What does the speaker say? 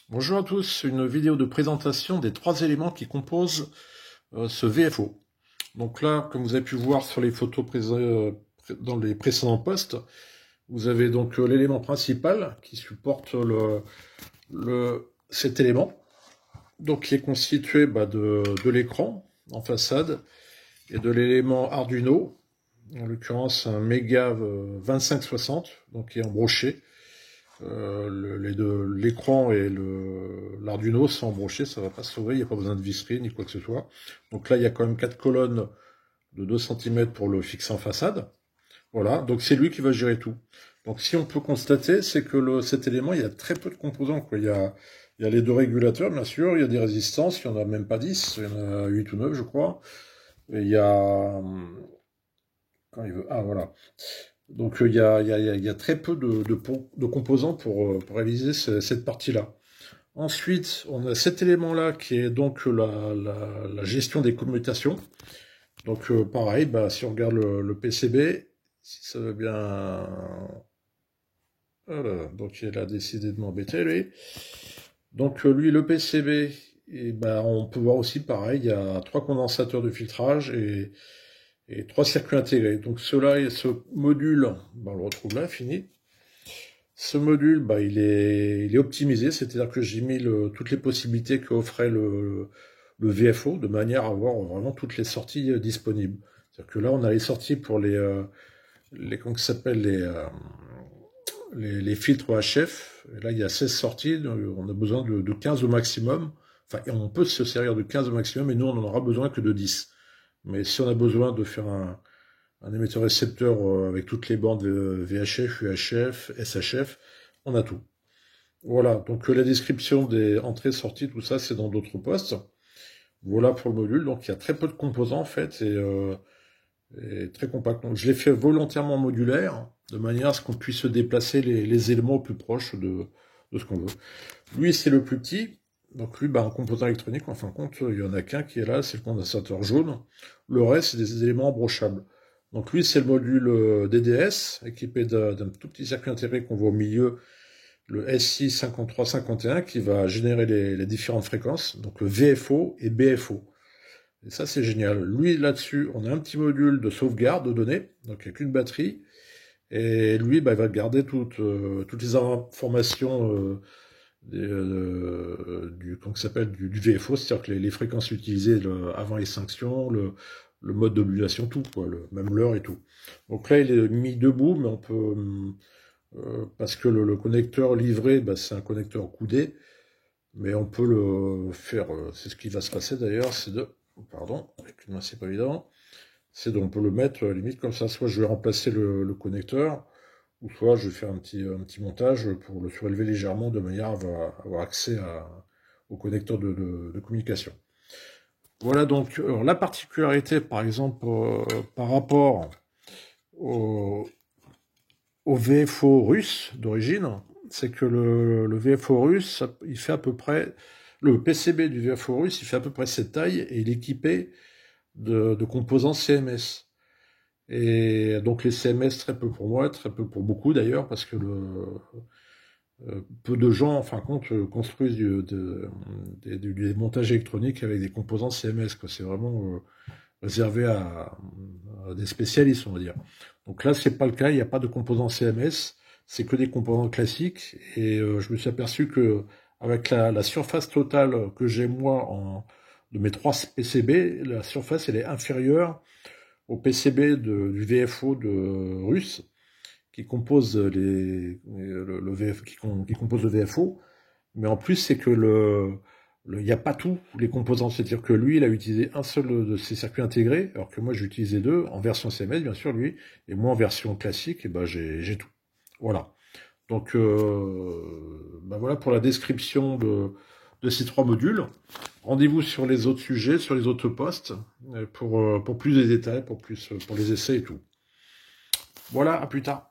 Bonjour à tous, une vidéo de présentation des trois éléments qui composent ce VFO. Donc là, comme vous avez pu voir sur les photos dans les précédents posts, vous avez donc l'élément principal qui supporte cet élément, donc qui est constitué de l'écran en façade et de l'élément Arduino, en l'occurrence un Mega 2560, donc qui est embroché. L'écran et l'Arduino sont embrochés, ça va pas se sauver, il n'y a pas besoin de visserie ni quoi que ce soit. Donc là, il y a quand même 4 colonnes de 2 cm pour le fixer en façade. Voilà, donc c'est lui qui va gérer tout. Donc si on peut constater, c'est que cet élément, il y a très peu de composants, quoi. Il y a les deux régulateurs, bien sûr, il y a des résistances, il n'y en a même pas 10, il y en a 8 ou 9, je crois. Et il y a... Quand il veut... Ah, voilà. Donc il y a très peu de composants pour réaliser cette partie-là. Ensuite, on a cet élément-là qui est donc la gestion des commutations. Donc pareil, si on regarde le PCB, si ça veut bien... Voilà, donc il a décidé de m'embêter, lui. Donc lui, le PCB, on peut voir aussi pareil, il y a 3 condensateurs de filtrage et 3 circuits intégrés. Donc ce module, on le retrouve là, fini. Ce module, il est optimisé, c'est-à-dire que j'ai mis toutes les possibilités qu'offrait le VFO, de manière à avoir vraiment toutes les sorties disponibles. C'est-à-dire que là, on a les sorties pour comment ça s'appelle, les filtres HF. Et là, il y a 16 sorties, on a besoin de 15 au maximum. Enfin, on peut se servir de 15 au maximum, et nous, on n'en aura besoin que de 10. Mais si on a besoin de faire un émetteur-récepteur avec toutes les bandes VHF, UHF, SHF, on a tout. Voilà, donc la description des entrées-sorties, tout ça, c'est dans d'autres postes. Voilà pour le module, donc il y a très peu de composants en fait, et très compact. Donc je l'ai fait volontairement modulaire, de manière à ce qu'on puisse déplacer les éléments au plus proche de ce qu'on veut. Lui, c'est le plus petit. Donc lui, en composant électronique, en fin de compte, il n'y en a qu'un qui est là, c'est le condensateur jaune. Le reste, c'est des éléments embrochables. Donc lui, c'est le module DDS, équipé d'un tout petit circuit intégré qu'on voit au milieu, le SI5351, qui va générer les différentes fréquences, donc le VFO et BFO. Et ça, c'est génial. Lui, là-dessus, on a un petit module de sauvegarde de données, donc avec une batterie. Et lui, il va garder toutes les informations comment s'appelle du VFO, c'est-à-dire que les fréquences utilisées avant l'extinction, le mode de modulation, tout, quoi, même l'heure et tout. Donc là, il est mis debout, mais on peut, parce que le connecteur livré, c'est un connecteur coudé, mais on peut le faire, c'est ce qui va se passer d'ailleurs, pardon, avec une main c'est pas évident, on peut le mettre limite comme ça, soit je vais remplacer le connecteur, ou soit je vais faire un petit montage pour le surélever légèrement de manière à avoir accès au connecteur de communication. Voilà donc la particularité par exemple par rapport au VFO russe d'origine, c'est que le VFO russe, il fait à peu près, le PCB du VFO russe, il fait à peu près cette taille et il est équipé de composants CMS. Et donc les CMS, très peu pour moi, très peu pour beaucoup d'ailleurs, parce que peu de gens, en fin de compte, construisent des montages électroniques avec des composants CMS. C'est vraiment réservé à des spécialistes, on va dire. Donc là, c'est pas le cas, il n'y a pas de composants CMS, c'est que des composants classiques. Et je me suis aperçu que avec la surface totale que j'ai moi de mes 3 PCB, la surface elle est inférieure au PCB du VFO russe qui compose qui compose le VFO, mais en plus c'est que il n'y a pas tous les composants, c'est-à-dire que lui il a utilisé un seul de ses circuits intégrés, alors que moi j'ai utilisé 2 en version CMS bien sûr lui, et moi en version classique, et j'ai tout. Voilà. Donc voilà pour la description de ces 3 modules. Rendez-vous sur les autres sujets, sur les autres posts, pour plus de détails, pour les essais et tout. Voilà, à plus tard.